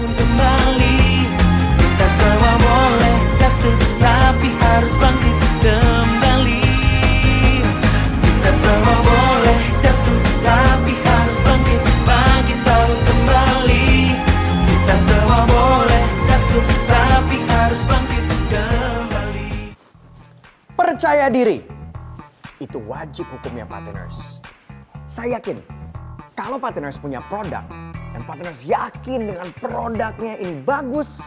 bangun kembali. Kita semua boleh jatuh, tapi harus bangkit kembali. Kita semua boleh jatuh, tapi harus bangkit, bangkit bangun kembali. Kita semua boleh jatuh, tapi harus bangkit kembali. Percaya diri, itu wajib hukumnya partners. Saya yakin, kalau partners punya produk, dan partners yakin dengan produknya ini bagus,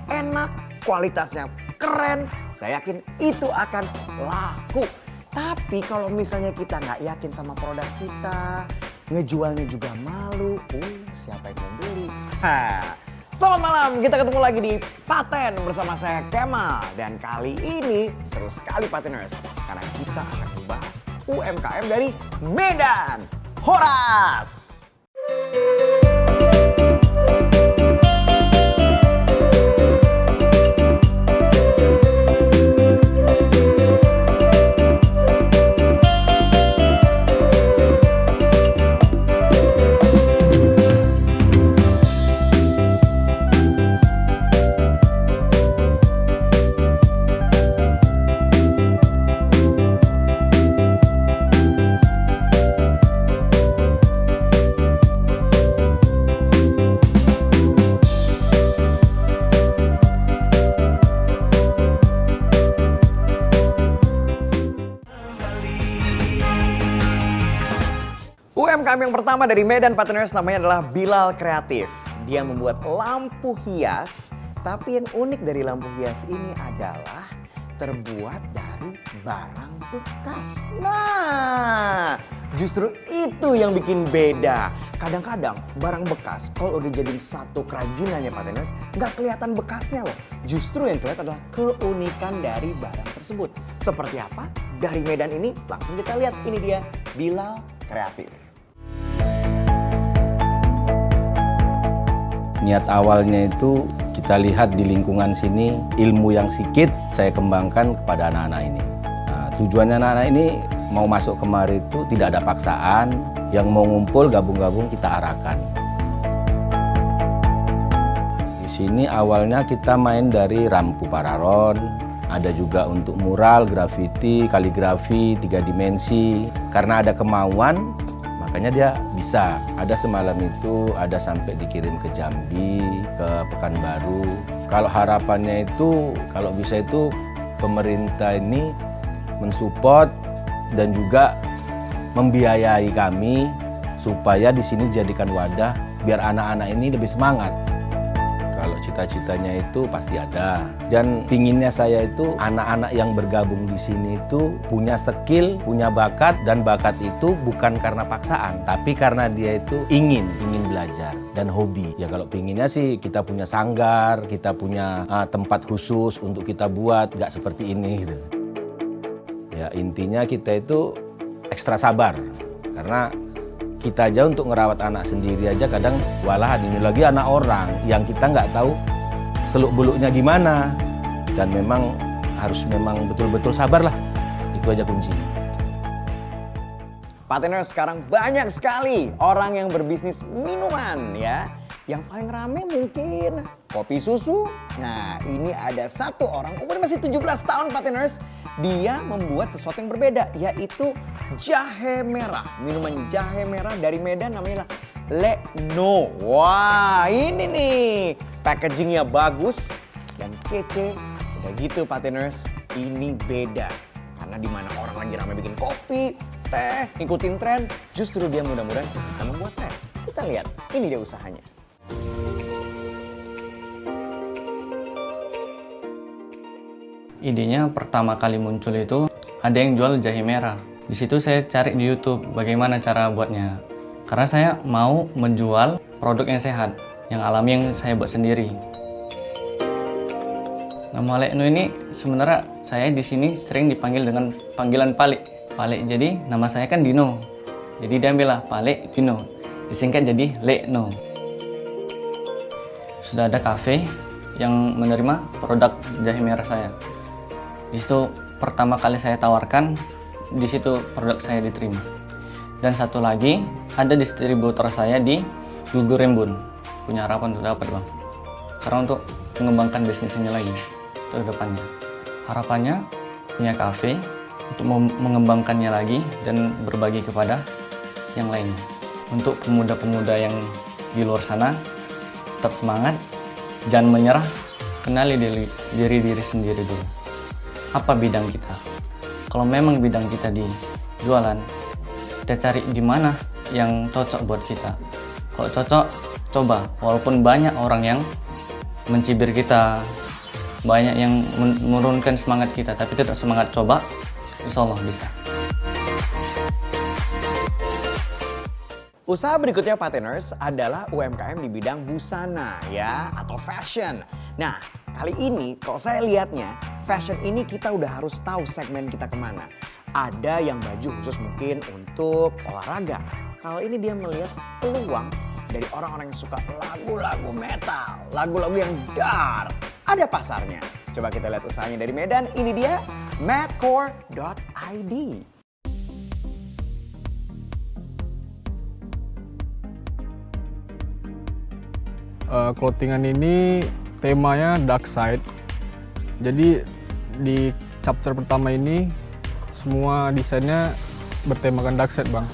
enak, kualitasnya keren, saya yakin itu akan laku. Tapi kalau misalnya kita nggak yakin sama produk kita, ngejualnya juga malu, siapa yang mau beli? Selamat malam, kita ketemu lagi di Paten bersama saya Kemal. Dan kali ini seru sekali partners, karena kita akan membahas UMKM dari Medan, Horas. UMKM yang pertama dari Medan partners namanya adalah Bilal Kreatif. Dia membuat lampu hias, tapi yang unik dari lampu hias ini adalah terbuat dari barang bekas. Nah, justru itu yang bikin beda. Kadang-kadang barang bekas kalau udah jadi satu kerajinannya partners, nggak kelihatan bekasnya loh. Justru yang kelihatan adalah keunikan dari barang tersebut. Seperti apa? Dari Medan ini langsung kita lihat. Ini dia Bilal Kreatif. Niat awalnya itu kita lihat di lingkungan sini, ilmu yang sedikit saya kembangkan kepada anak-anak ini. Nah, tujuannya anak-anak ini mau masuk kemari itu tidak ada paksaan, yang mau ngumpul gabung-gabung kita arahkan. Di sini awalnya kita main dari rampu pararon, ada juga untuk mural, grafiti, kaligrafi, 3 dimensi. Karena ada kemauan, makanya dia bisa. Ada semalam itu, ada sampai dikirim ke Jambi, ke Pekanbaru. Kalau harapannya itu, kalau bisa itu pemerintah ini mensupport dan juga membiayai kami supaya di sini jadikan wadah biar anak-anak ini lebih semangat. Kalau cita-citanya itu pasti ada. Dan pinginnya saya itu anak-anak yang bergabung di sini itu punya skill, punya bakat. Dan bakat itu bukan karena paksaan, tapi karena dia itu ingin belajar dan hobi. Ya kalau pinginnya sih kita punya sanggar, kita punya tempat khusus untuk kita buat, nggak seperti ini gitu. Ya intinya kita itu ekstra sabar. Karena kita aja untuk ngerawat anak sendiri aja kadang walahan, ini lagi anak orang yang kita nggak tahu seluk-beluknya gimana. Dan memang harus betul-betul sabar lah. Itu aja kuncinya. Partners, sekarang banyak sekali orang yang berbisnis minuman ya. Yang paling rame mungkin kopi susu. Nah, ini ada satu orang umur masih 17 tahun partners. Dia membuat sesuatu yang berbeda, yaitu jahe merah. Minuman jahe merah dari Medan namanya Lekno. Wah, ini nih packagingnya bagus dan kece. Udah gitu partners, ini beda. Karena di mana orang lagi ramai bikin kopi, teh, ngikutin tren, justru dia mudah-mudahan bisa membuat tren. Kita lihat, ini dia usahanya. Idenya pertama kali muncul itu ada yang jual jahe merah. Di situ saya cari di YouTube bagaimana cara buatnya. Karena saya mau menjual produk yang sehat, yang alami yang saya buat sendiri. Nama Lekno ini sebenarnya saya di sini sering dipanggil dengan panggilan Palik. Palik jadi nama saya kan Dino. Jadi diambillah Palik Dino. Disingkat jadi Lekno. Sudah ada kafe yang menerima produk jahe merah saya. Di situ pertama kali saya tawarkan, di situ produk saya diterima. Dan satu lagi, ada distributor saya di Gugur Rembun. Punya harapan untuk dapat, Bang. karena untuk mengembangkan bisnisnya lagi untuk depannya. Harapannya punya kafe untuk mengembangkannya lagi dan berbagi kepada yang lainnya. Untuk pemuda-pemuda yang di luar sana, tetap semangat, jangan menyerah, kenali diri sendiri dulu. Apa bidang kita? Kalau memang bidang kita di jualan, kita cari di mana yang cocok buat kita. Kalau cocok, coba. Walaupun banyak orang yang mencibir kita, banyak yang menurunkan semangat kita, tapi tetap semangat coba, insya Allah bisa. Usaha berikutnya Patiners adalah UMKM di bidang busana ya, atau fashion. Nah, kali ini kalau saya lihatnya, fashion ini kita udah harus tahu segmen kita kemana. Ada yang baju khusus mungkin untuk olahraga. Kalau ini dia melihat peluang dari orang-orang yang suka lagu-lagu metal, lagu-lagu yang dark. Ada pasarnya. Coba kita lihat usahanya dari Medan. Ini dia madcore.id. Clothingan ini temanya dark side. Jadi di chapter pertama ini semua desainnya bertemakan dark side, Bang.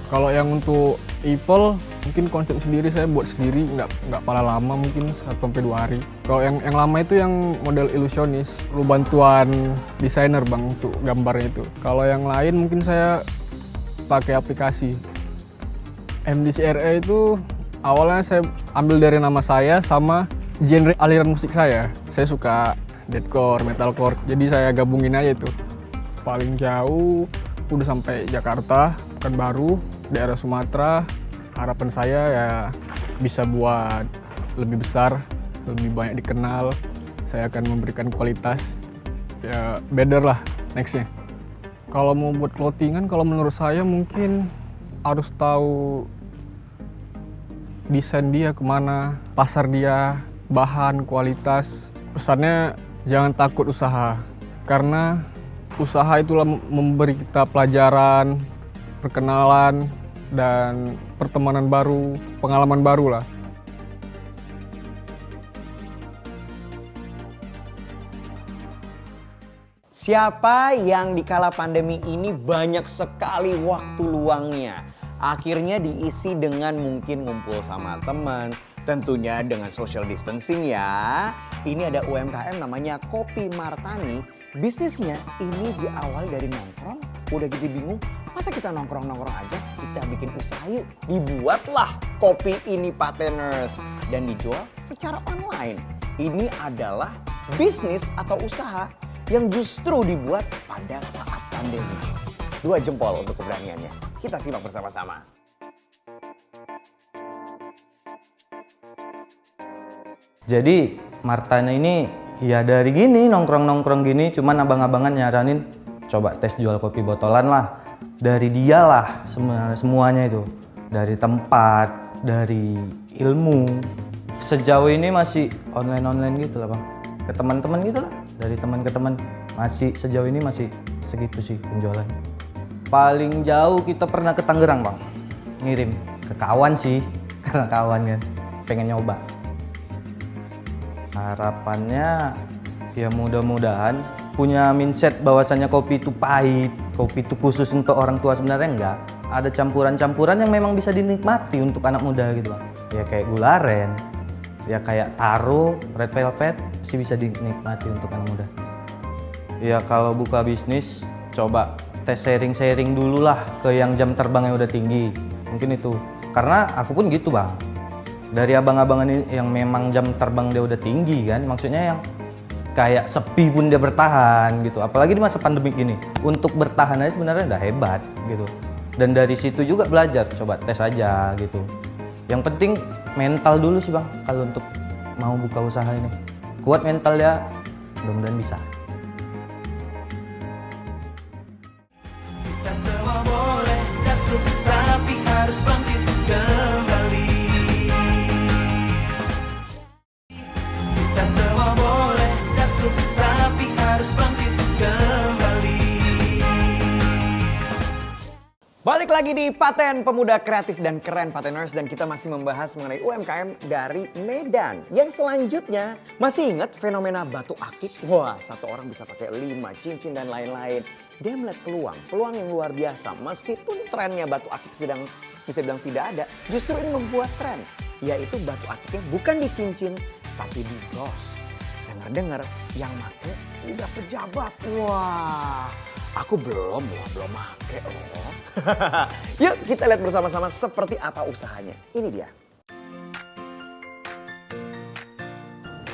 Kalau yang untuk evil mungkin konsep sendiri saya buat sendiri, nggak pala lama, mungkin 1-2 hari. Kalau yang lama itu yang model ilusionis, perlu bantuan desainer, Bang, untuk gambarnya itu. Kalau yang lain mungkin saya pakai aplikasi. MDCRE itu awalnya saya ambil dari nama saya sama genre aliran musik saya. Saya suka deathcore, metalcore, jadi saya gabungin aja itu. Paling jauh udah sampai Jakarta, Pekanbaru, daerah Sumatera. Harapan saya ya bisa buat lebih besar, lebih banyak dikenal. Saya akan memberikan kualitas ya better lah nextnya. Kalau mau buat clothingan, kalau menurut saya mungkin harus tahu desain dia kemana, pasar dia, bahan, kualitas. Pesannya jangan takut usaha, karena usaha itulah memberi kita pelajaran, perkenalan, dan pertemanan baru, pengalaman baru lah. Siapa yang di kala pandemi ini banyak sekali waktu luangnya? Akhirnya diisi dengan mungkin ngumpul sama teman, tentunya dengan social distancing ya. Ini ada UMKM namanya Kopi Martani. Bisnisnya ini diawali dari nongkrong, udah gitu bingung, masa kita nongkrong-nongkrong aja, kita bikin usaha yuk. Dibuatlah kopi ini Patiners dan dijual secara online. Ini adalah bisnis atau usaha yang justru dibuat pada saat pandemi. 2 jempol untuk keberaniannya. Kita simak bersama-sama. Jadi Martana ini ya dari gini nongkrong-nongkrong gini, cuman abang-abangan nyaranin coba tes jual kopi botolan lah. Dari dia lah semuanya itu. Dari tempat, dari ilmu. Sejauh ini masih online-online gitu lah, Bang. Ke teman-teman gitu lah. Dari teman ke teman masih sejauh ini masih segitu sih penjualan. Paling jauh kita pernah ke Tangerang, Bang. Ngirim ke kawan sih, karena kawan kan pengen nyoba. Harapannya ya mudah-mudahan punya mindset bahwasannya kopi itu pahit, kopi itu khusus untuk orang tua, sebenarnya enggak. Ada campuran-campuran yang memang bisa dinikmati untuk anak muda gitu, Bang. Ya kayak gula aren, ya kayak taro, red velvet sih bisa dinikmati untuk anak muda. Ya kalau buka bisnis coba tes sharing-sharing dulu lah ke yang jam terbangnya udah tinggi. Mungkin itu. Karena aku pun gitu, Bang. Dari abang-abangan ini yang memang jam terbang dia udah tinggi kan, maksudnya yang kayak sepi pun dia bertahan gitu. Apalagi di masa pandemi gini. Untuk bertahan aja sebenarnya udah hebat gitu. Dan dari situ juga belajar, coba tes aja gitu. Yang penting mental dulu sih, Bang, kalau untuk mau buka usaha ini. Kuat mental ya, mudah-mudahan bisa. Kita semua boleh jatuh, tapi harus bangkit kembali. Kita semua boleh jatuh, tapi harus bangkit kembali. Balik Balik lagi di Paten Pemuda Kreatif dan Keren Pateners, dan kita masih membahas mengenai UMKM dari Medan. Yang selanjutnya, masih ingat fenomena batu akik? Wah, satu orang bisa pakai 5 cincin dan lain-lain. Dia melihat peluang yang luar biasa. Meskipun trennya batu akik sedang bisa bilang tidak ada, justru ini membuat tren. Yaitu batu akiknya bukan di cincin, tapi di bros. Dengar-dengar yang make udah pejabat. Wah, aku belum make loh. Yuk kita lihat bersama-sama seperti apa usahanya. Ini dia.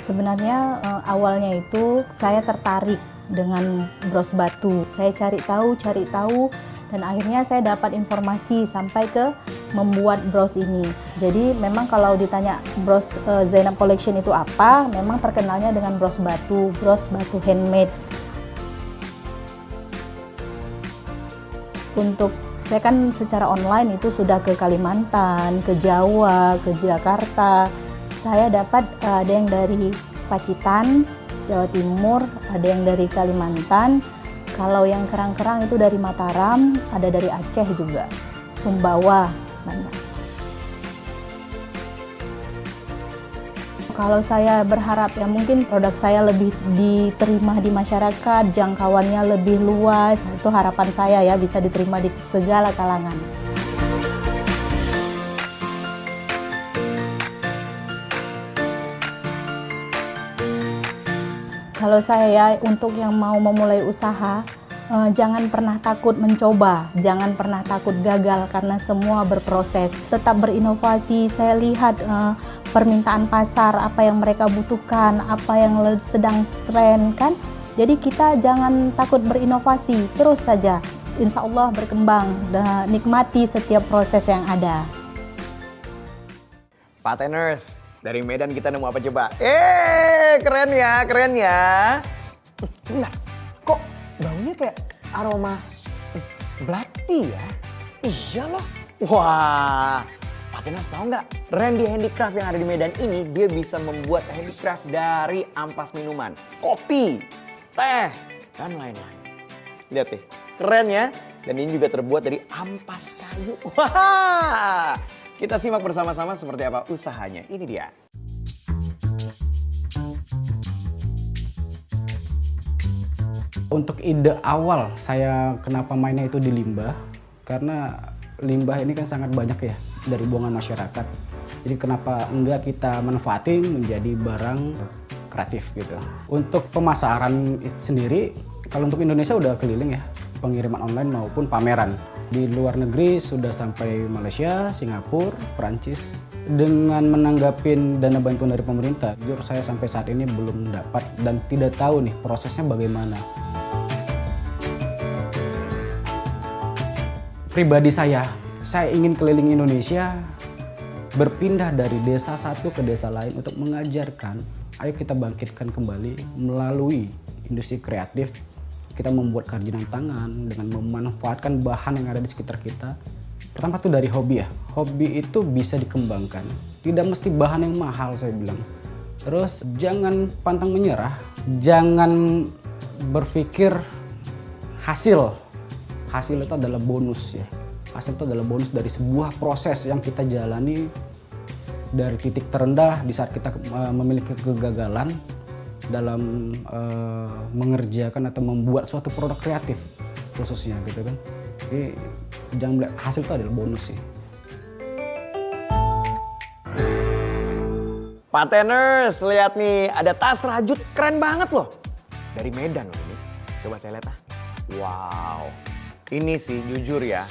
Sebenarnya awalnya itu saya tertarik dengan bros batu. Saya cari tahu dan akhirnya saya dapat informasi sampai ke membuat bros ini. Jadi memang kalau ditanya bros Zainab Collection itu apa, memang terkenalnya dengan bros batu handmade. Untuk saya kan secara online itu sudah ke Kalimantan, ke Jawa, ke Jakarta. Saya dapat ada yang dari Pacitan, Jawa Timur, ada yang dari Kalimantan. Kalau yang kerang-kerang itu dari Mataram, ada dari Aceh juga, Sumbawa banyak. Kalau saya berharap ya mungkin produk saya lebih diterima di masyarakat, jangkauannya lebih luas. Itu harapan saya ya, bisa diterima di segala kalangan. Kalau saya ya, untuk yang mau memulai usaha, jangan pernah takut mencoba, jangan pernah takut gagal karena semua berproses. Tetap berinovasi, saya lihat permintaan pasar, apa yang mereka butuhkan, apa yang sedang tren kan. Jadi kita jangan takut berinovasi, terus saja. Insya Allah berkembang dan nikmati setiap proses yang ada. Pateners, dari Medan kita nemu apa coba? Keren ya. Sebentar, kok baunya kayak aroma belati ya? Iya loh. Wah, Pateners tahu nggak? Randy Handicraft yang ada di Medan ini, dia bisa membuat handicraft dari ampas minuman, kopi, teh, dan lain-lain. Lihat deh, keren ya? Dan ini juga terbuat dari ampas kayu. Wah, kita simak bersama-sama seperti apa usahanya. Ini dia. Untuk ide awal saya kenapa mainnya itu di limbah, karena limbah ini kan sangat banyak ya dari buangan masyarakat. Jadi kenapa enggak kita manfaatin menjadi barang kreatif gitu. Untuk pemasaran sendiri, kalau untuk Indonesia udah keliling ya, pengiriman online maupun pameran. Di luar negeri sudah sampai Malaysia, Singapura, Perancis. Dengan menanggapin dana bantuan dari pemerintah, jujur saya sampai saat ini belum dapat dan tidak tahu nih prosesnya bagaimana. Pribadi saya ingin keliling Indonesia, berpindah dari desa satu ke desa lain untuk mengajarkan, ayo kita bangkitkan kembali melalui industri kreatif. Kita membuat kerajinan tangan dengan memanfaatkan bahan yang ada di sekitar kita. Pertama tuh dari hobi ya, hobi itu bisa dikembangkan. Tidak mesti bahan yang mahal saya bilang. Terus jangan pantang menyerah, jangan berpikir hasil itu adalah bonus ya. Hasil itu adalah bonus dari sebuah proses yang kita jalani dari titik terendah di saat kita memiliki kegagalan dalam mengerjakan atau membuat suatu produk kreatif khususnya gitu kan. Jadi jangan melihat hasil itu adalah bonus sih. Pateners, lihat nih, ada tas rajut keren banget loh. Dari Medan loh ini. Coba saya lihat ah. Wow. Ini sih jujur ya,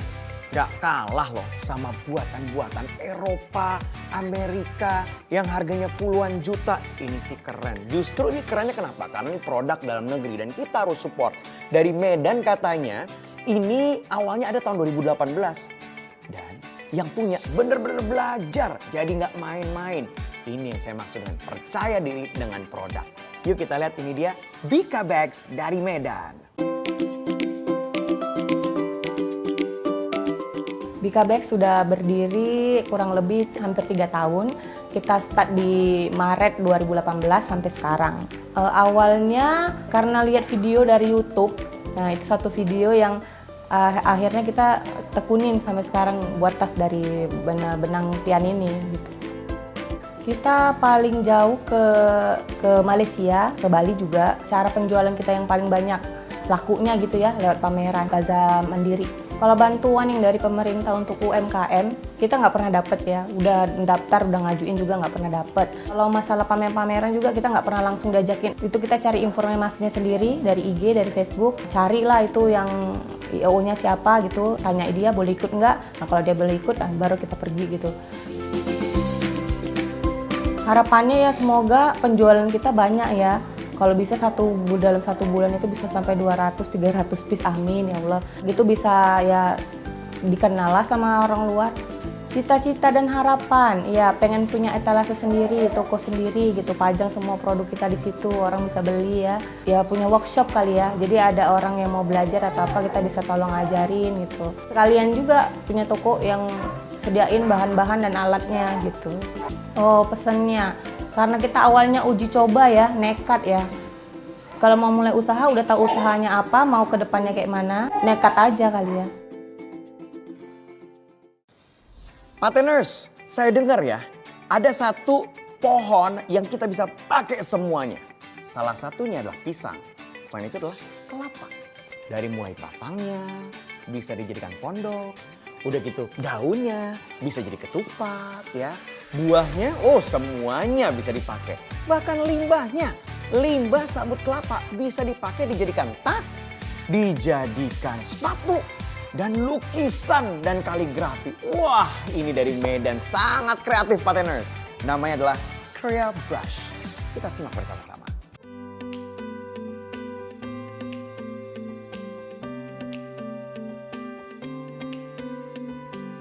gak kalah loh sama buatan-buatan Eropa, Amerika yang harganya puluhan juta. Ini sih keren. Justru ini kerennya kenapa? Karena ini produk dalam negeri dan kita harus support. Dari Medan katanya, ini awalnya ada tahun 2018. Dan yang punya bener-bener belajar, jadi gak main-main. Ini yang saya maksud dengan percaya diri dengan produk. Yuk kita lihat, ini dia Bika Bags dari Medan. Bika Bags sudah berdiri kurang lebih hampir 3 tahun. Kita start di Maret 2018 sampai sekarang. Awalnya karena lihat video dari YouTube, nah itu satu video yang akhirnya kita tekunin sampai sekarang buat tas dari benang pian ini gitu. Kita paling jauh ke Malaysia, ke Bali juga. Cara penjualan kita yang paling banyak lakunya gitu ya lewat pameran Plaza Mandiri. Kalau bantuan yang dari pemerintah untuk UMKM, kita nggak pernah dapet ya. Udah daftar, udah ngajuin juga nggak pernah dapet. Kalau masalah pameran juga kita nggak pernah langsung diajakin. Itu kita cari informasinya sendiri dari IG, dari Facebook. Carilah itu yang IO-nya siapa gitu, tanya dia boleh ikut nggak. Nah kalau dia boleh ikut, baru kita pergi gitu. Harapannya ya semoga penjualan kita banyak ya. Kalau bisa dalam satu bulan itu bisa sampai 200-300 piece, amin ya Allah. Gitu bisa ya dikenal lah sama orang luar. Cita-cita dan harapan, ya pengen punya etalase sendiri, toko sendiri gitu, pajang semua produk kita di situ, orang bisa beli ya. Ya punya workshop kali ya, jadi ada orang yang mau belajar atau apa kita bisa tolong ajarin gitu. Sekalian juga punya toko yang sediain bahan-bahan dan alatnya gitu. Oh pesennya, karena kita awalnya uji coba ya, nekat ya. Kalau mau mulai usaha udah tahu usahanya apa, mau ke depannya kayak mana, nekat aja kali ya. Pateners, saya dengar ya, ada satu pohon yang kita bisa pakai semuanya. Salah satunya adalah pisang. Selain itu adalah kelapa. Dari mulai batangnya, bisa dijadikan pondok. Udah gitu daunnya bisa jadi ketupat ya. Buahnya, semuanya bisa dipakai. Bahkan limbahnya, limbah sabut kelapa bisa dipakai dijadikan tas, dijadikan sepatu, dan lukisan dan kaligrafi. Wah, ini dari Medan sangat kreatif Pateners. Namanya adalah Crea Brush. Kita simak bersama-sama.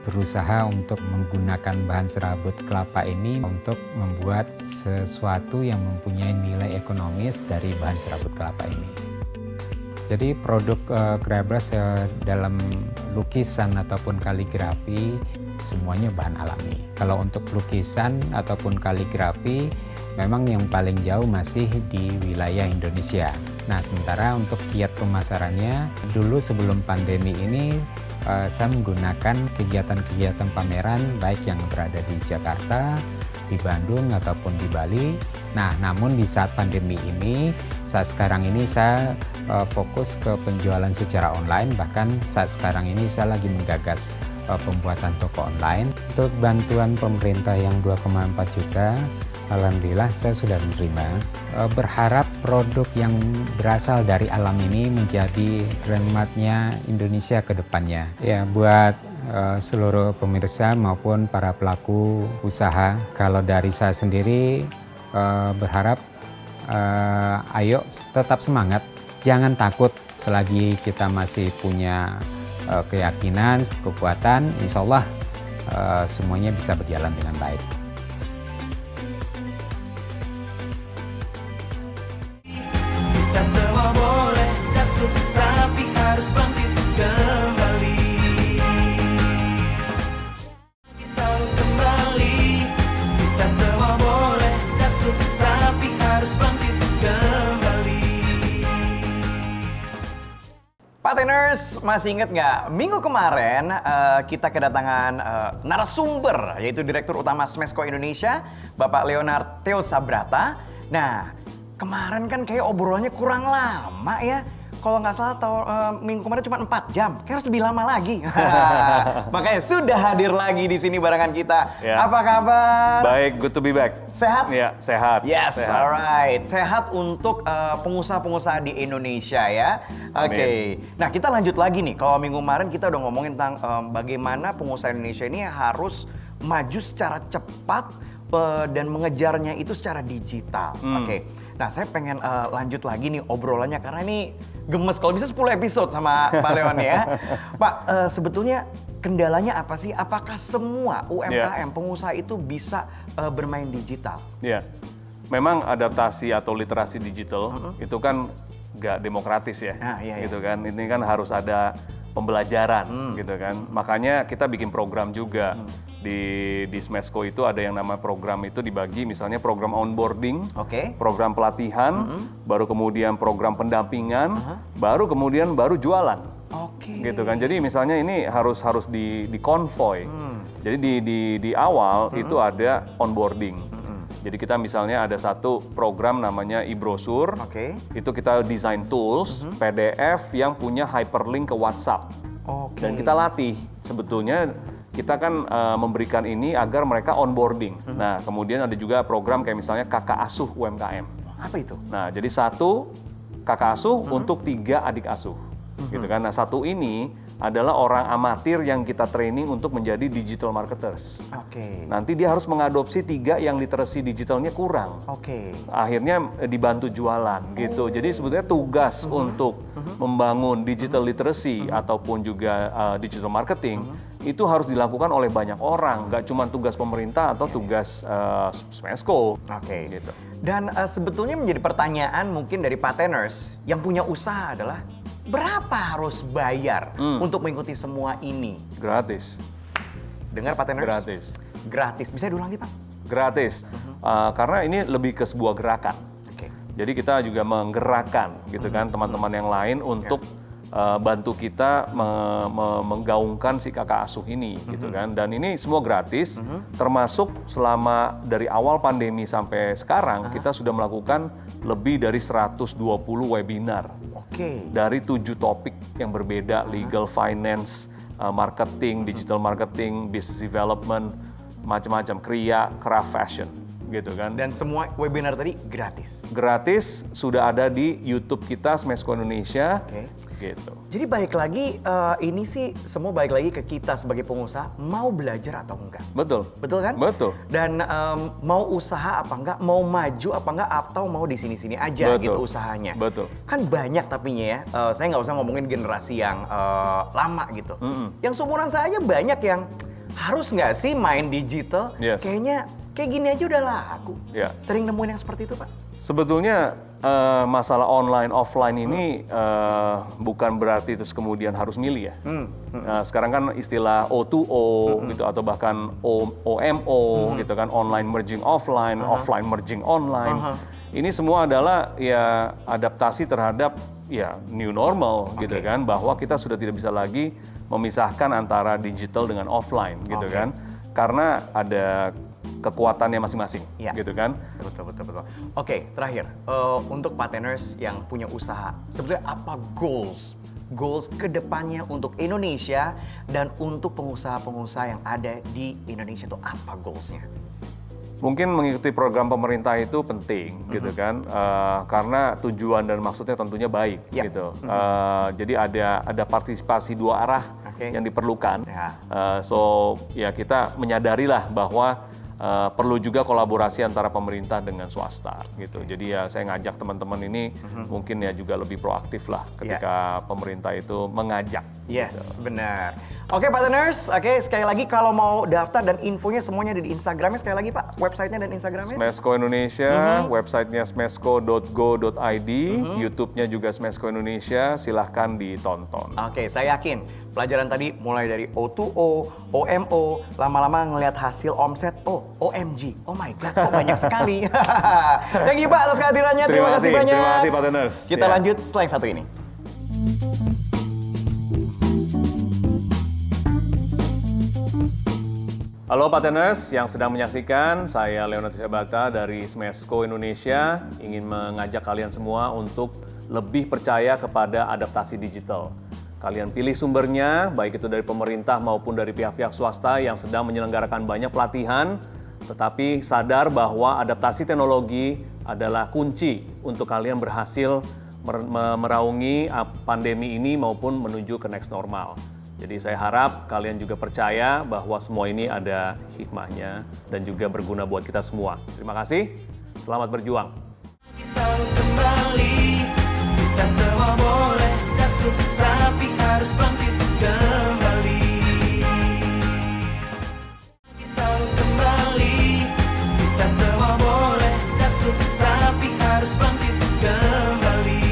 Berusaha untuk menggunakan bahan serabut kelapa ini untuk membuat sesuatu yang mempunyai nilai ekonomis dari bahan serabut kelapa ini. Jadi produk Crea Brush dalam lukisan ataupun kaligrafi semuanya bahan alami. Kalau untuk lukisan ataupun kaligrafi memang yang paling jauh masih di wilayah Indonesia. Nah sementara untuk kiat pemasarannya dulu sebelum pandemi ini saya menggunakan kegiatan-kegiatan pameran baik yang berada di Jakarta, di Bandung ataupun di Bali. Nah, namun di saat pandemi ini, saat sekarang ini saya fokus ke penjualan secara online. Bahkan saat sekarang ini saya lagi menggagas pembuatan toko online. Untuk bantuan pemerintah yang 2,4 juta, alhamdulillah saya sudah menerima. Berharap produk yang berasal dari alam ini menjadi brandmarknya Indonesia ke depannya. Ya, buat seluruh pemirsa maupun para pelaku usaha, kalau dari saya sendiri berharap ayo tetap semangat, jangan takut. Selagi kita masih punya keyakinan, kekuatan, insya Allah semuanya bisa berjalan dengan baik. Kita semua boleh jatuh, tapi harus bangkit kembali. Kita kembali. Kita semua boleh jatuh, tapi harus bangkit kembali. Pateners, masih ingat nggak? Minggu kemarin kita kedatangan narasumber, yaitu Direktur Utama Smesco Indonesia, Bapak Leonard Theo Sabrata. Nah, kemarin kan kayak obrolannya kurang lama ya. Kalau nggak salah minggu kemarin cuma 4 jam. Kayak harus lebih lama lagi. Makanya sudah hadir lagi di sini barengan kita. Ya. Apa kabar? Baik, good to be back. Sehat? Ya, sehat. Yes, sehat. alright. Sehat untuk pengusaha-pengusaha di Indonesia ya. Oke. Nah, kita lanjut lagi nih. Kalau minggu kemarin kita udah ngomongin tentang bagaimana pengusaha Indonesia ini harus maju secara cepat dan mengejarnya itu secara digital. Oke. Nah, saya pengen lanjut lagi nih obrolannya karena ini gemes. Kalau bisa 10 episode sama Pak Leon ya. Pak, sebetulnya kendalanya apa sih? Apakah semua UMKM pengusaha itu bisa bermain digital? Iya. Memang adaptasi atau literasi digital itu kan nggak demokratis ya. Gitu kan. Ini kan harus ada pembelajaran gitu kan. Makanya kita bikin program juga. Di Smesco itu ada yang nama program itu dibagi, misalnya program onboarding, program pelatihan, baru kemudian program pendampingan, baru jualan. Gitu kan. Jadi misalnya ini harus di konvoy. Jadi di awal itu ada onboarding. Jadi kita misalnya ada satu program namanya e-brosur. Itu kita desain tools PDF yang punya hyperlink ke WhatsApp. Dan kita latih. Sebetulnya kita kan memberikan ini agar mereka onboarding. Nah, kemudian ada juga program kayak misalnya kakak asuh UMKM. Apa itu? Nah, jadi satu kakak asuh untuk 3 adik asuh. Gitu kan. Nah, satu ini adalah orang amatir yang kita training untuk menjadi digital marketers. Nanti dia harus mengadopsi 3 yang literasi digitalnya kurang. Akhirnya dibantu jualan gitu. Jadi sebetulnya tugas untuk membangun digital literacy ataupun juga digital marketing itu harus dilakukan oleh banyak orang, nggak cuma tugas pemerintah atau tugas Smesco. Gitu. Dan sebetulnya menjadi pertanyaan mungkin dari Pateners yang punya usaha adalah berapa harus bayar untuk mengikuti semua ini? Gratis. Dengar Pateners? Gratis. Gratis. Bisa diulang nih Pak? Gratis. Karena ini lebih ke sebuah gerakan. Jadi kita juga menggerakkan gitu kan teman-teman yang lain untuk bantu kita menggaungkan si kakak asuh ini gitu kan. Dan ini semua gratis, termasuk selama dari awal pandemi sampai sekarang kita sudah melakukan lebih dari 120 webinar. Dari 7 topik yang berbeda, legal, finance, marketing, digital marketing, business development, macam-macam, kriya, craft, fashion. Gitu kan. Dan semua webinar tadi gratis? Gratis, sudah ada di YouTube kita, Smesco Indonesia. Gitu. Jadi baik lagi, ini sih semua baik lagi ke kita sebagai pengusaha, mau belajar atau enggak. Betul. Betul kan? Betul. Dan mau usaha apa enggak, mau maju apa enggak, atau mau di sini-sini aja gitu usahanya. Betul. Kan banyak tapinya ya, saya nggak usah ngomongin generasi yang lama gitu. Yang seumuran saya aja banyak yang harus nggak sih main digital? Kayaknya kayak gini aja udah laku. Sering nemuin yang seperti itu Pak? Sebetulnya masalah online offline ini bukan berarti terus kemudian harus milih ya. Nah, sekarang kan istilah O2O gitu atau bahkan OMO gitu kan, online merging offline, offline merging online. Ini semua adalah ya adaptasi terhadap ya new normal gitu kan, bahwa kita sudah tidak bisa lagi memisahkan antara digital dengan offline gitu kan. Karena ada kekuatannya masing-masing, gitu kan? Betul. Oke, terakhir untuk Pateners yang punya usaha, sebetulnya apa goals kedepannya untuk Indonesia dan untuk pengusaha-pengusaha yang ada di Indonesia itu apa goalsnya? Mungkin mengikuti program pemerintah itu penting, gitu kan? Karena tujuan dan maksudnya tentunya baik, gitu. Jadi ada partisipasi 2 arah yang diperlukan. So ya kita menyadarilah bahwa perlu juga kolaborasi antara pemerintah dengan swasta gitu. Jadi ya saya ngajak teman-teman ini mungkin ya juga lebih proaktif lah ketika pemerintah itu mengajak. Yes, benar. Oke Pateners, sekali lagi kalau mau daftar dan infonya semuanya ada di Instagramnya, sekali lagi Pak, websitenya dan Instagramnya? Smesco Indonesia, websitenya smesco.go.id, YouTube-nya juga Smesco Indonesia, silahkan ditonton. Oke, saya yakin pelajaran tadi mulai dari O2O, OMO, lama-lama ngelihat hasil omset, OMG, oh my God, kok banyak sekali. Thank you Pak atas kehadirannya, terima kasih banyak. Terima kasih Pateners. Kita lanjut setelah yang satu ini. Halo Pateners yang sedang menyaksikan, saya Leonard Syabata dari Smesco Indonesia ingin mengajak kalian semua untuk lebih percaya kepada adaptasi digital. Kalian pilih sumbernya, baik itu dari pemerintah maupun dari pihak-pihak swasta yang sedang menyelenggarakan banyak pelatihan, tetapi sadar bahwa adaptasi teknologi adalah kunci untuk kalian berhasil meraungi pandemi ini maupun menuju ke next normal. Jadi saya harap kalian juga percaya bahwa semua ini ada hikmahnya dan juga berguna buat kita semua. Terima kasih, selamat berjuang. Kita kembali, kita semua boleh jatuh, tapi harus bangkit kembali. Kita kembali, kita semua boleh jatuh, tapi harus bangkit kembali.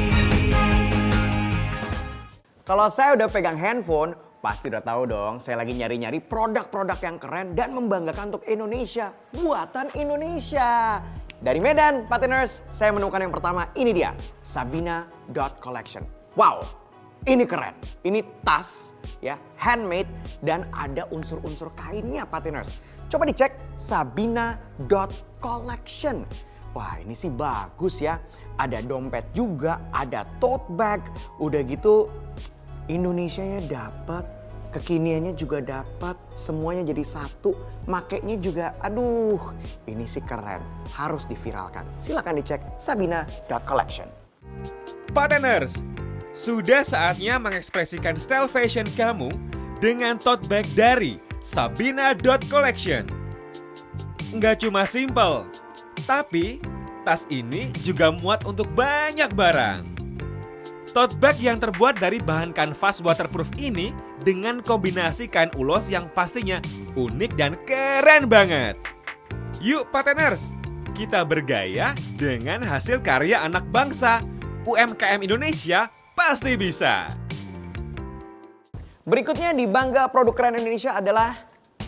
Kalau saya udah pegang handphone, pasti udah tahu dong, saya lagi nyari-nyari produk-produk yang keren dan membanggakan untuk Indonesia. Buatan Indonesia. Dari Medan, Pateners, saya menemukan yang pertama, ini dia. Sabina.collection. Wow, Ini keren. Ini tas ya, handmade dan ada unsur-unsur kainnya patiners. Coba dicek sabina.collection. Wah, ini sih bagus ya. Ada dompet juga, ada tote bag. Udah gitu Indonesianya dapat, kekiniannya juga dapat, semuanya jadi satu. Makainya juga, aduh, ini sih keren. Harus diviralkan. Silakan dicek sabina.collection. Pateners, sudah saatnya mengekspresikan style fashion kamu dengan tote bag dari sabina.collection. Nggak cuma simple, tapi tas ini juga muat untuk banyak barang. Tote bag yang terbuat dari bahan kanvas waterproof ini dengan kombinasi kain ulos yang pastinya unik dan keren banget. Yuk Pateners, kita bergaya dengan hasil karya anak bangsa. UMKM Indonesia pasti bisa. Berikutnya di Bangga Produk Keren Indonesia adalah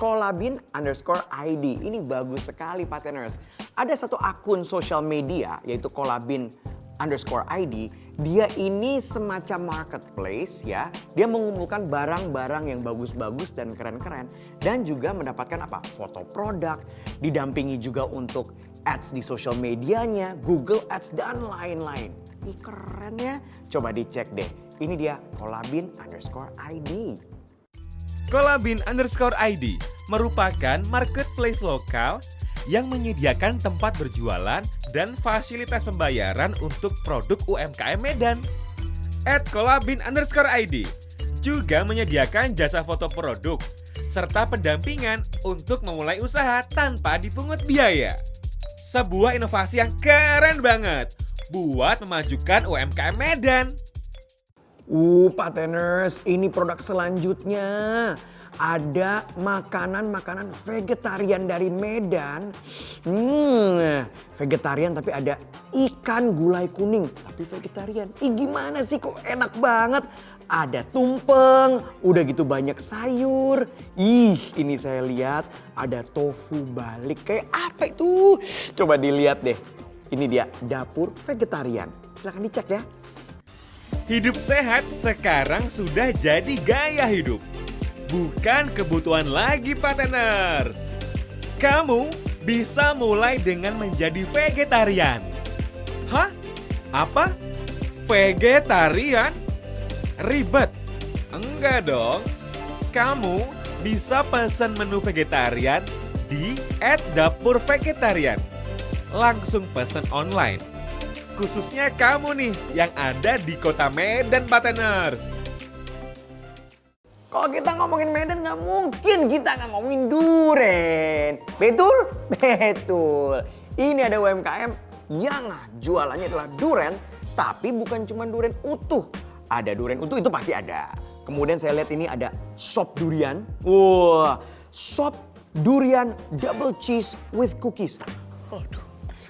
Kolabin_ID. Ini bagus sekali Pateners. Ada satu akun sosial media yaitu Kolabin_ID. Dia ini semacam marketplace ya. Dia mengumpulkan barang-barang yang bagus-bagus dan keren-keren. Dan juga mendapatkan apa? Foto produk. Didampingi juga untuk ads di sosial medianya, Google Ads dan lain-lain. Ih keren ya. Coba dicek deh. Ini dia Kolabin_ID. Kolabin_ID merupakan marketplace lokal yang menyediakan tempat berjualan dan fasilitas pembayaran untuk produk UMKM Medan. @Kolabin_ID juga menyediakan jasa foto produk serta pendampingan untuk memulai usaha tanpa dipungut biaya. Sebuah inovasi yang keren banget buat memajukan UMKM Medan. Pateners, ini produk selanjutnya. Ada makanan-makanan vegetarian dari Medan. Vegetarian tapi ada ikan gulai kuning tapi vegetarian. Gimana sih kok enak banget. Ada tumpeng, udah gitu banyak sayur. Ini saya lihat ada tofu balik. Kayak apa itu? Coba dilihat deh. Ini dia dapur vegetarian. Silahkan dicek ya. Hidup sehat sekarang sudah jadi gaya hidup. Bukan kebutuhan lagi Pateners. Kamu bisa mulai dengan menjadi vegetarian. Hah? Apa? Vegetarian? Ribet? Enggak dong. Kamu bisa pesan menu vegetarian di @dapurvegetarian. Langsung pesan online. Khususnya kamu nih yang ada di kota Medan Pateners. Kalau kita ngomongin Medan nggak mungkin kita nggak ngomongin duren. Betul? Betul. Ini ada UMKM yang jualannya adalah duren, tapi bukan cuma duren utuh. Ada duren utuh itu pasti ada. Kemudian saya lihat ini ada sop durian. Wah, sop durian double cheese with cookies. Aduh,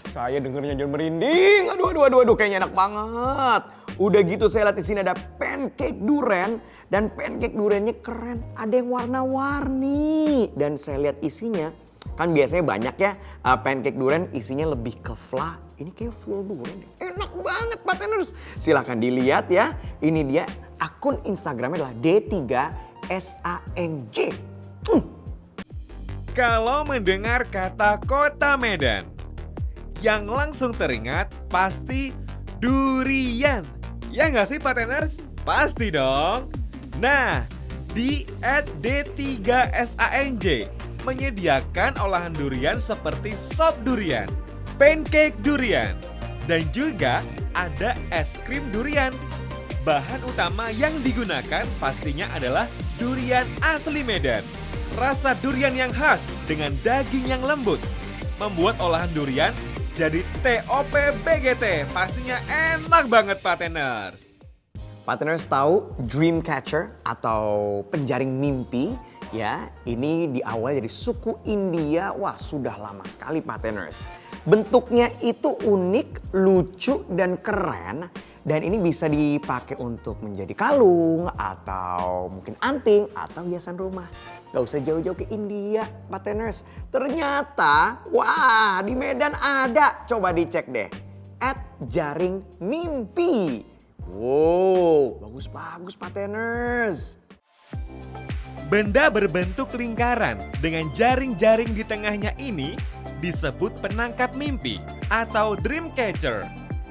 saya dengernya jadi merinding. Aduh, kayaknya enak banget. Udah gitu saya lihat di sini ada pancake duren dan pancake durennya keren. Ada yang warna-warni dan saya lihat isinya kan biasanya banyak ya pancake duren isinya lebih ke flan. Ini kayak full duren. Enak banget Pateners. Silahkan dilihat ya. Ini dia akun Instagramnya adalah D3SANJ. Kalau mendengar kata kota Medan, yang langsung teringat pasti durian. Ya nggak sih Pateners? Pasti dong. Nah, di @D3SANJ menyediakan olahan durian seperti sop durian, pancake durian, dan juga ada es krim durian. Bahan utama yang digunakan pastinya adalah durian asli Medan. Rasa durian yang khas dengan daging yang lembut membuat olahan durian jadi TOP BGT. Pastinya enak banget Pateners. Pateners tahu Dreamcatcher atau penjaring mimpi ya. Ini diawali dari suku India. Wah, sudah lama sekali Pateners. Bentuknya itu unik, lucu dan keren. Dan ini bisa dipakai untuk menjadi kalung atau mungkin anting atau hiasan rumah. Gak usah jauh-jauh ke India, Pateners. Ternyata, wah di Medan ada. Coba dicek deh. @jaringmimpi. Wow, bagus-bagus Pateners. Benda berbentuk lingkaran dengan jaring-jaring di tengahnya ini disebut penangkap mimpi atau dream catcher.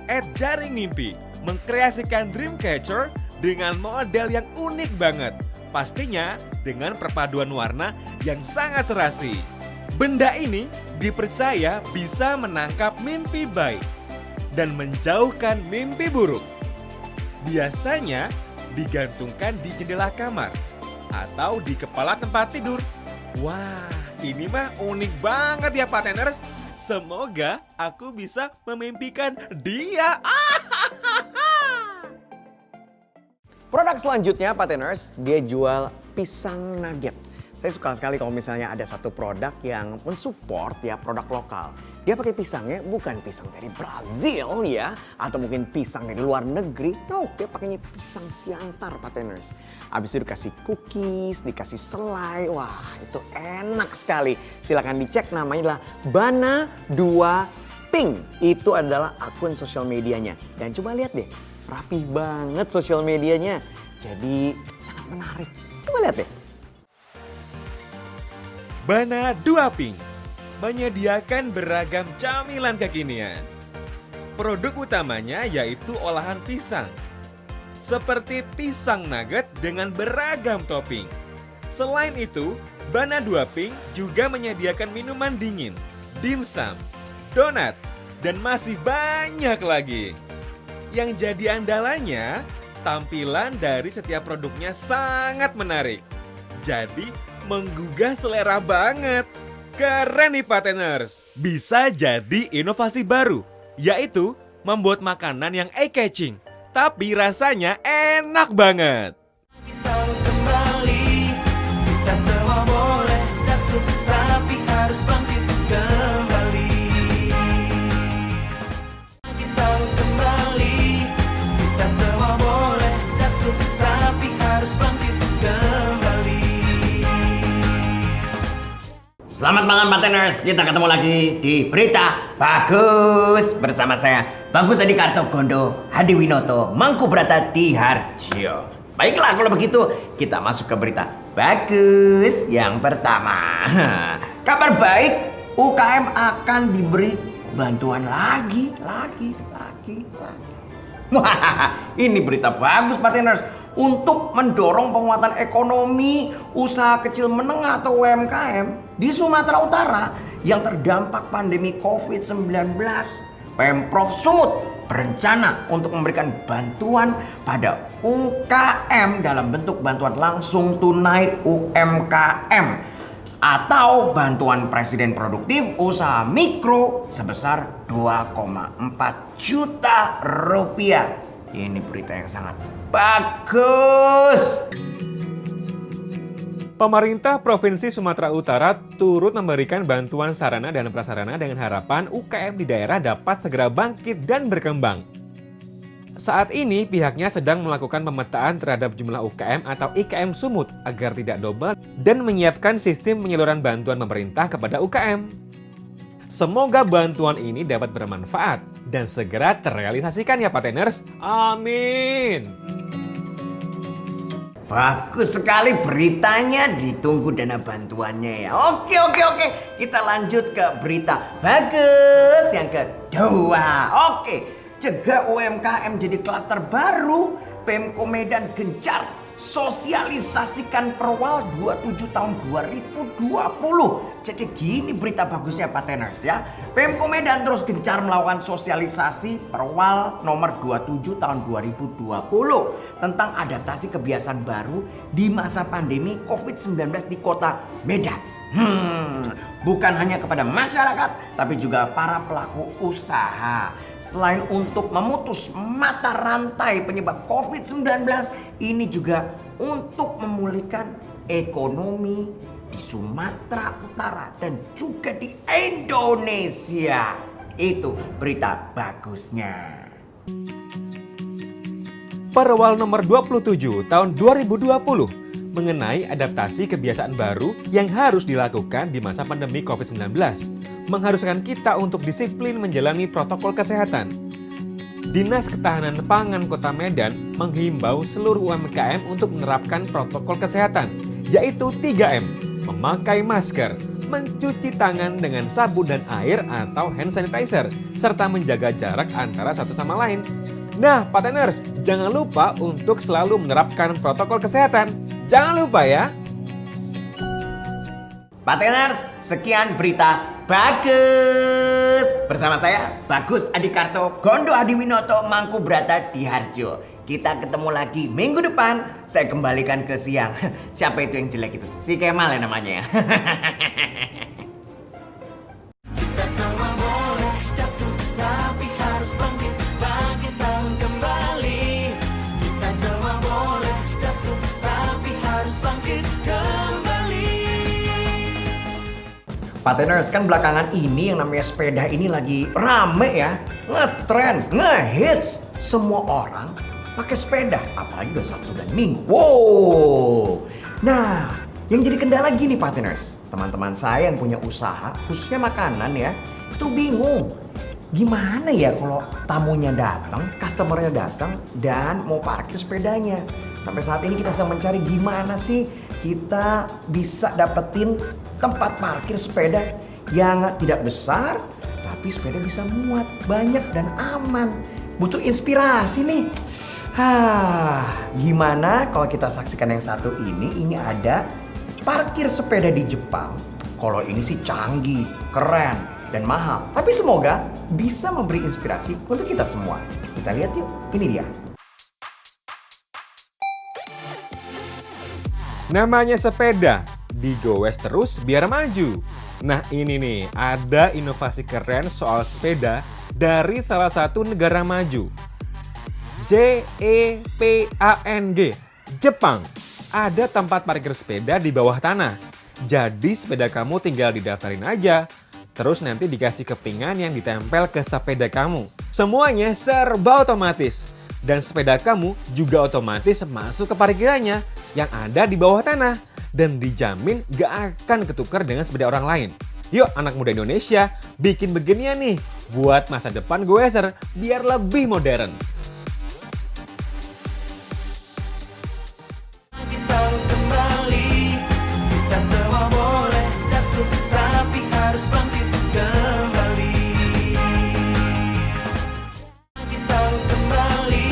Jaring Mimpi mengkreasikan dream catcher dengan model yang unik banget. Pastinya dengan perpaduan warna yang sangat serasi. Benda ini dipercaya bisa menangkap mimpi baik dan menjauhkan mimpi buruk. Biasanya digantungkan di jendela kamar atau di kepala tempat tidur. Wah, ini mah unik banget ya Pateners. Semoga aku bisa memimpikan dia. Produk selanjutnya Pateners, dia jual pisang nugget. Saya suka sekali kalau misalnya ada satu produk yang mensupport ya produk lokal. Dia pakai pisangnya bukan pisang dari Brazil ya, atau mungkin pisang dari luar negeri. No, dia pakainya pisang Siantar Pateners. Habis itu dikasih cookies, dikasih selai. Wah, itu enak sekali. Silakan dicek, namanya adalah Bana 2 Pink. Itu adalah akun sosial medianya. Dan coba lihat deh, rapih banget sosial medianya. Jadi sangat menarik. Coba lihat deh. Bana 2 Pink menyediakan beragam camilan kekinian. Produk utamanya yaitu olahan pisang, seperti pisang nugget dengan beragam topping. Selain itu, Bana 2 Pink juga menyediakan minuman dingin, dimsum, donat, dan masih banyak lagi. Yang jadi andalannya, tampilan dari setiap produknya sangat menarik. Jadi, menggugah selera banget. Keren nih Pateners. Bisa jadi inovasi baru, yaitu membuat makanan yang eye-catching, tapi rasanya enak banget. Kita kembali, kita semua boleh jatuh, tapi harus bangkit kembali. Kita kembali, kita semua boleh jatuh, tapi harus bangkit kembali. Selamat malam Pateners, kita ketemu lagi di Berita Bagus bersama saya Bagus Adi Kartogondo Hadiwinoto Mangkubrata Tiharjo. Baiklah kalau begitu kita masuk ke berita bagus yang pertama. Kabar baik, UKM akan diberi bantuan lagi. Wah, ini berita bagus Pateners. Untuk mendorong penguatan ekonomi usaha kecil menengah atau UMKM di Sumatera Utara yang terdampak pandemi COVID-19, Pemprov Sumut berencana untuk memberikan bantuan pada UKM dalam bentuk bantuan langsung tunai UMKM atau bantuan Presiden Produktif Usaha Mikro sebesar 2,4 juta rupiah. Ini berita yang sangat bagus. Pemerintah Provinsi Sumatera Utara turut memberikan bantuan sarana dan prasarana dengan harapan UKM di daerah dapat segera bangkit dan berkembang. Saat ini pihaknya sedang melakukan pemetaan terhadap jumlah UKM atau IKM Sumut agar tidak double dan menyiapkan sistem penyaluran bantuan pemerintah kepada UKM. Semoga bantuan ini dapat bermanfaat dan segera terrealisasikan ya Pateners. Amin. Bagus sekali beritanya, ditunggu dana bantuannya ya. Oke. Kita lanjut ke berita bagus yang kedua. Oke, cegah UMKM jadi klaster baru. Pemko Medan gencar sosialisasikan Perwal 27 tahun 2020. Jadi gini berita bagusnya Pateners ya. Pemko Medan terus gencar melakukan sosialisasi Perwal nomor 27 tahun 2020 tentang adaptasi kebiasaan baru di masa pandemi COVID-19 di kota Medan. Bukan hanya kepada masyarakat, tapi juga para pelaku usaha. Selain untuk memutus mata rantai penyebab COVID-19, ini juga untuk memulihkan ekonomi di Sumatera Utara dan juga di Indonesia. Itu berita bagusnya. Perwal nomor 27 tahun 2020 mengenai adaptasi kebiasaan baru yang harus dilakukan di masa pandemi COVID-19, mengharuskan kita untuk disiplin menjalani protokol kesehatan. Dinas Ketahanan Pangan Kota Medan menghimbau seluruh UMKM untuk menerapkan protokol kesehatan, yaitu 3M, memakai masker, mencuci tangan dengan sabun dan air atau hand sanitizer, serta menjaga jarak antara satu sama lain. Nah, Pateners, jangan lupa untuk selalu menerapkan protokol kesehatan. Jangan lupa ya. Pateners, sekian berita bagus. Bersama saya, Bagus Adikarto, Gondo Adiwinoto, Mangkubrata Diharjo. Kita ketemu lagi minggu depan. Saya kembalikan ke siang. Siapa itu yang jelek itu? Si Kemal ya namanya ya. Kita semua boleh jatuh, tapi harus bangkit, bangkit bangun kembali. Kita semua boleh jatuh, tapi harus bangkit kembali. Pateners, kan belakangan ini yang namanya sepeda ini lagi rame ya. Ngetren, ngehits. Semua orang pakai sepeda, apalagi udah Sabtu dan Minggu. Wow. Nah, yang jadi kendala gini Pateners. Teman-teman saya yang punya usaha, khususnya makanan ya, itu bingung. Gimana ya kalau tamunya datang, customernya datang, dan mau parkir sepedanya. Sampai saat ini kita sedang mencari gimana sih kita bisa dapetin tempat parkir sepeda yang tidak besar, tapi sepeda bisa muat, banyak dan aman. Butuh inspirasi nih. Gimana kalau kita saksikan yang satu ini? Ini ada parkir sepeda di Jepang. Kalau ini sih canggih, keren, dan mahal. Tapi semoga bisa memberi inspirasi untuk kita semua. Kita lihat yuk, ini dia. Namanya sepeda, digowes terus biar maju. Nah ini nih, ada inovasi keren soal sepeda dari salah satu negara maju. JEPANG, Jepang. Ada tempat parkir sepeda di bawah tanah. Jadi sepeda kamu tinggal didaftarin aja. Terus nanti dikasih kepingan yang ditempel ke sepeda kamu. Semuanya serba otomatis. Dan sepeda kamu juga otomatis masuk ke parkirannya yang ada di bawah tanah. Dan dijamin gak akan ketukar dengan sepeda orang lain. Yuk anak muda Indonesia, bikin beginian nih. Buat masa depan goeser biar lebih modern. Bangun kembali. Kita semua boleh jatuh, tapi harus bangkit kembali. Bangun kembali.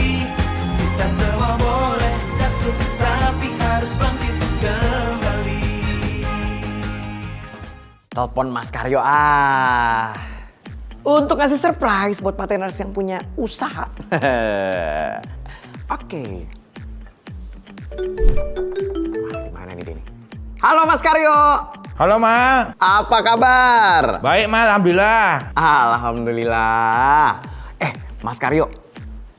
Kita semua boleh jatuh, tapi harus bangkit kembali. Telepon Mas Karyo untuk ngasih surprise buat Pateners yang punya usaha. Oke. Wah, gimana nih ini? Halo Mas Karyo. Halo Ma. Apa kabar? Baik Ma, alhamdulillah. Alhamdulillah. Mas Karyo,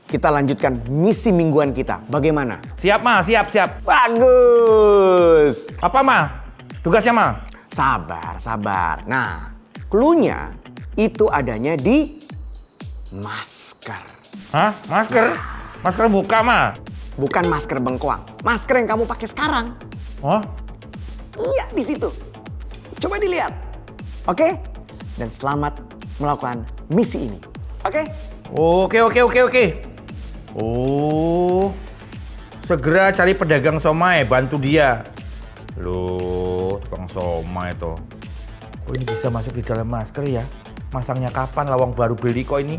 kita lanjutkan misi mingguan kita. Bagaimana? Siap Ma, siap. Bagus. Apa Ma? Tugasnya Ma? Sabar. Nah, cluenya itu adanya di masker. Hah? Masker? Masker muka Ma? Bukan masker bengkoang. Masker yang kamu pakai sekarang. Oh? Iya, di situ. Coba dilihat. Oke? Dan selamat melakukan misi ini. Oke? Oke. Oh, segera cari pedagang somai, bantu dia. Loh, tukang somai tuh. Kok ini bisa masuk di dalam masker ya? Masangnya kapan? Lawang baru beli kok ini.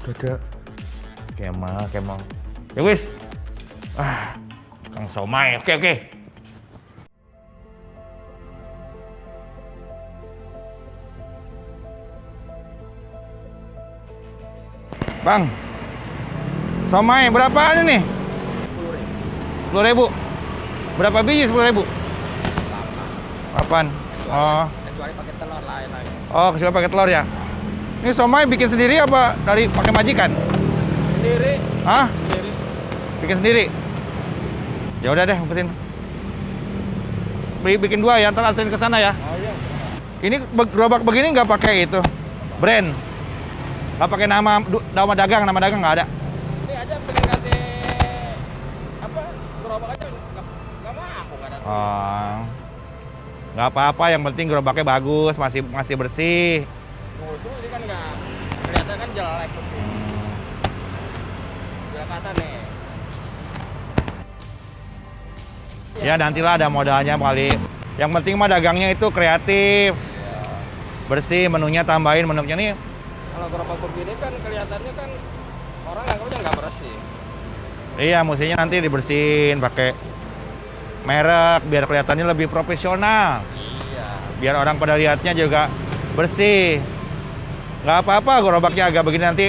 Dadah. Kemal. Ya wis. Tukang somai. Oke. Bang, somai berapa nih? 10.000. Berapa biji 10.000? 8. Oh. Kecuali pakai telur lain lagi. Oh, kecuali pakai telur ya. Ini somai bikin sendiri apa dari pakai majikan? Sendiri. Hah? Sendiri. Bikin sendiri. Ya udah deh, umpetin. Bikin 2 ya, ntar anterin ke sana ya. Oh iya. Ini gerobak begini nggak pakai itu brand. Nggak pakai nama dagang nggak ada. Ini aja pengen ganti gerobak aja nggak mampu nggak ada. Oh, nggak apa-apa, yang penting gerobaknya bagus, masih bersih. Musuh ini kan nggak kelihatan kan jelek. kata nih. Ya nantilah ada modalnya kali. Yang penting mah dagangnya itu kreatif. Bersih, menunya tambahin menunya nih. Kalau gerobak begini kan kelihatannya kan orang nganggapnya nggak bersih. Iya, mestinya nanti dibersihin pakai merek biar kelihatannya lebih profesional. Iya. Biar orang pada lihatnya juga bersih. Nggak apa-apa gerobaknya agak begini nanti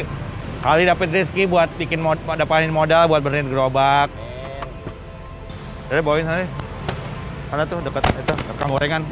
kali dapet rezeki buat bikin dapatin modal buat bersihin gerobak. Jadi bawain sana. Sana tuh dekat itu tukang gorengan.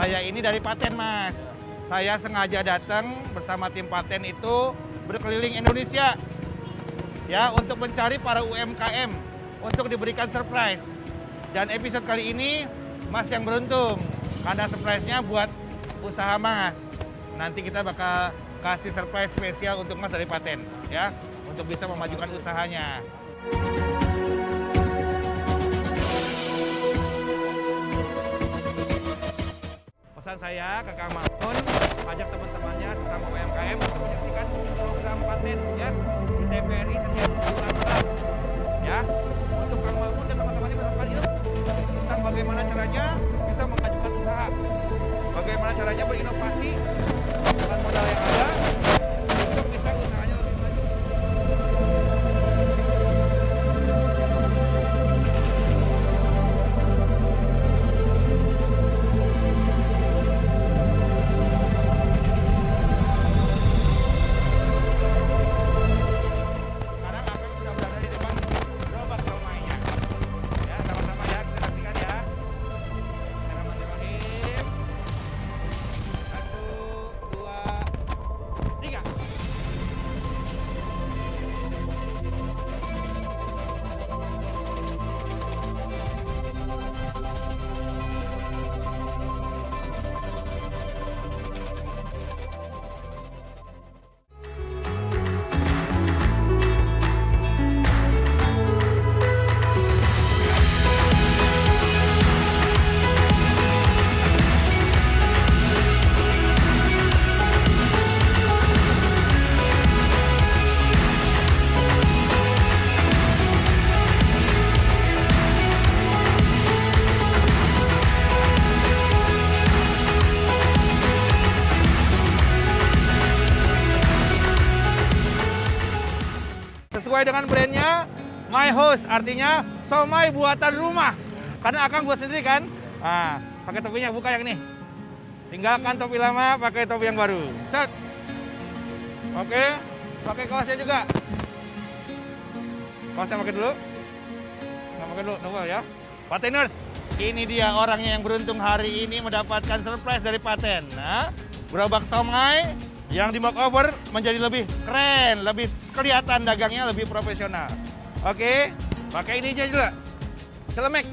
Saya ini dari Paten, Mas. Saya sengaja datang bersama tim Paten itu berkeliling Indonesia ya untuk mencari para UMKM untuk diberikan surprise. Dan episode kali ini Mas yang beruntung karena surprise-nya buat usaha Mas. Nanti kita bakal kasih surprise spesial untuk Mas dari Paten ya untuk bisa memajukan usahanya. Pesan saya ke Kang Mamun, ajak teman-temannya sesama UMKM untuk menyaksikan program Paten ya di TVRI setiap bulan malam. Ya, untuk Kang Mamun dan teman-temannya mendapatkan ilmu tentang bagaimana caranya bisa memajukan usaha, bagaimana caranya berinovasi dengan modal yang ada untuk bisa usahanya lebih maju. Sesuai dengan brandnya, My House, artinya somai buatan rumah. Karena Akang buat sendiri kan. Nah, pakai topinya, buka yang ini. Tinggalkan topi lama, pakai topi yang baru. Set. Oke, pakai kaosnya juga. Kaosnya pakai dulu. Nggak pakai dulu, tunggu ya. Pateners, ini dia orangnya yang beruntung hari ini mendapatkan surprise dari Paten. Nah, gerobak somai yang di makeover menjadi lebih keren, lebih kelihatan dagangnya lebih profesional. Oke, pakai ini aja juga, celemek,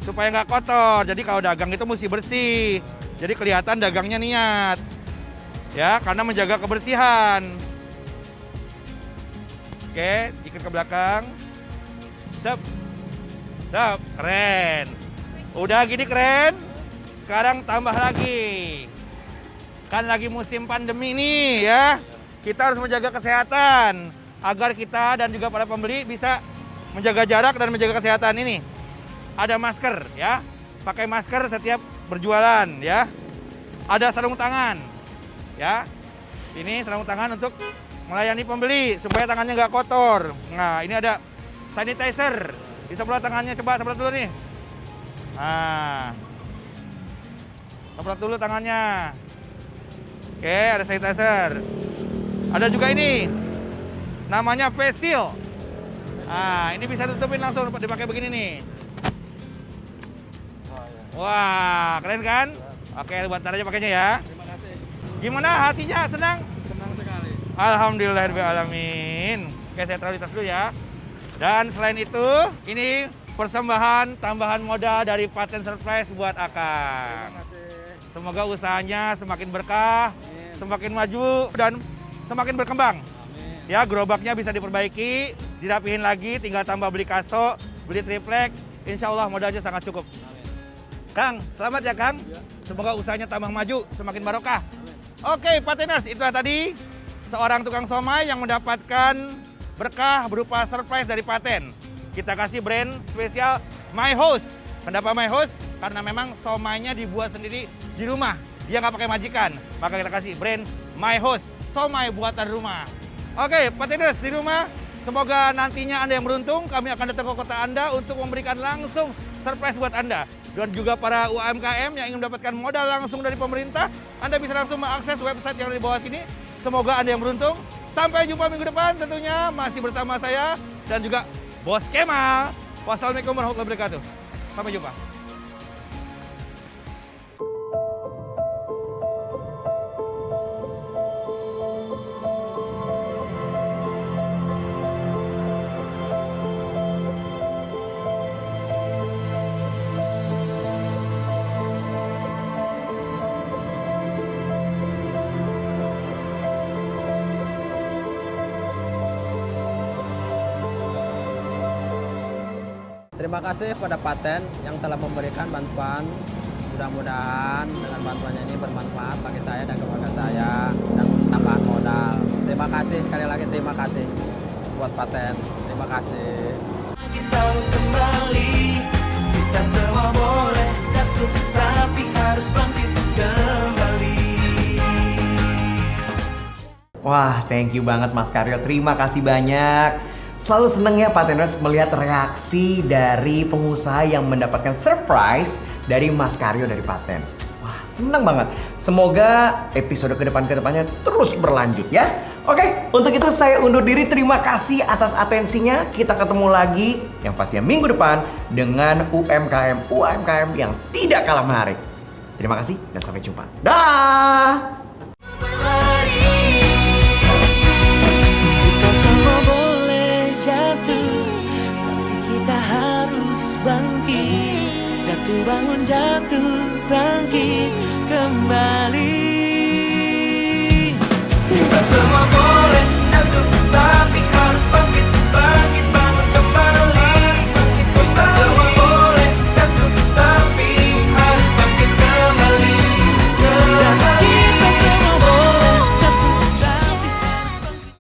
supaya nggak kotor. Jadi kalau dagang itu mesti bersih, jadi kelihatan dagangnya niat, ya, karena menjaga kebersihan. Oke, ikat ke belakang, sep, keren. Udah gini keren, sekarang tambah lagi. Kan lagi musim pandemi nih ya, kita harus menjaga kesehatan agar kita dan juga para pembeli bisa menjaga jarak dan menjaga kesehatan ini. Ada masker ya, pakai masker setiap berjualan ya. Ada sarung tangan ya, ini sarung tangan untuk melayani pembeli supaya tangannya nggak kotor. Nah ini ada sanitizer, di sebelah tangannya, coba semprot dulu nih. Nah, semprot dulu tangannya. Oke, ada sanitizer. Ada juga ini namanya face seal. Nah, ini bisa tutupin langsung dipakai begini nih. Wah, keren kan? Oke, buat aja pakainya ya. Terima kasih. Gimana hatinya? Senang? Senang sekali. Alhamdulillahirrahmanirrahim. Oke, saya taruh di tas dulu ya. Dan selain itu, ini persembahan tambahan modal dari Paten Surprise buat Akang. Terima kasih. Semoga usahanya semakin berkah, semakin maju, dan semakin berkembang. Ya, gerobaknya bisa diperbaiki, dirapihin lagi, tinggal tambah beli kaso, beli triplek, insya Allah modalnya sangat cukup. Kang, selamat ya Kang. Semoga usahanya tambah maju, semakin barokah. Oke, Pateners, itu tadi seorang tukang somai yang mendapatkan berkah berupa surprise dari Paten. Kita kasih brand spesial My Host. Kenapa My Host? Karena memang somainya dibuat sendiri di rumah. Dia nggak pakai majikan. Maka kita kasih brand My Host, somai buatan rumah. Oke, Pateners di rumah, semoga nantinya Anda yang beruntung, kami akan datang ke kota Anda untuk memberikan langsung surprise buat Anda. Dan juga para UMKM yang ingin mendapatkan modal langsung dari pemerintah, Anda bisa langsung mengakses website yang ada di bawah sini. Semoga Anda yang beruntung. Sampai jumpa minggu depan tentunya, masih bersama saya dan juga Bos Kemal. Wassalamualaikum warahmatullahi wabarakatuh. Sampai jumpa. Terima kasih pada Paten yang telah memberikan bantuan. Mudah-mudahan dengan bantuannya ini bermanfaat bagi saya dan keluarga saya dan tambahan modal. Terima kasih sekali lagi, terima kasih buat Paten. Terima kasih. Kita kembali, kita semua boleh jatuh, tapi harus bangkit kembali. Wah, thank you banget Mas Karyo. Terima kasih banyak. Selalu seneng ya Pateners melihat reaksi dari pengusaha yang mendapatkan surprise dari Mas Karyo dari Paten. Wah, seneng banget. Semoga episode kedepannya terus berlanjut ya. Oke, untuk itu saya undur diri. Terima kasih atas atensinya. Kita ketemu lagi yang pastinya minggu depan dengan UMKM yang tidak kalah menarik. Terima kasih dan sampai jumpa. Dah.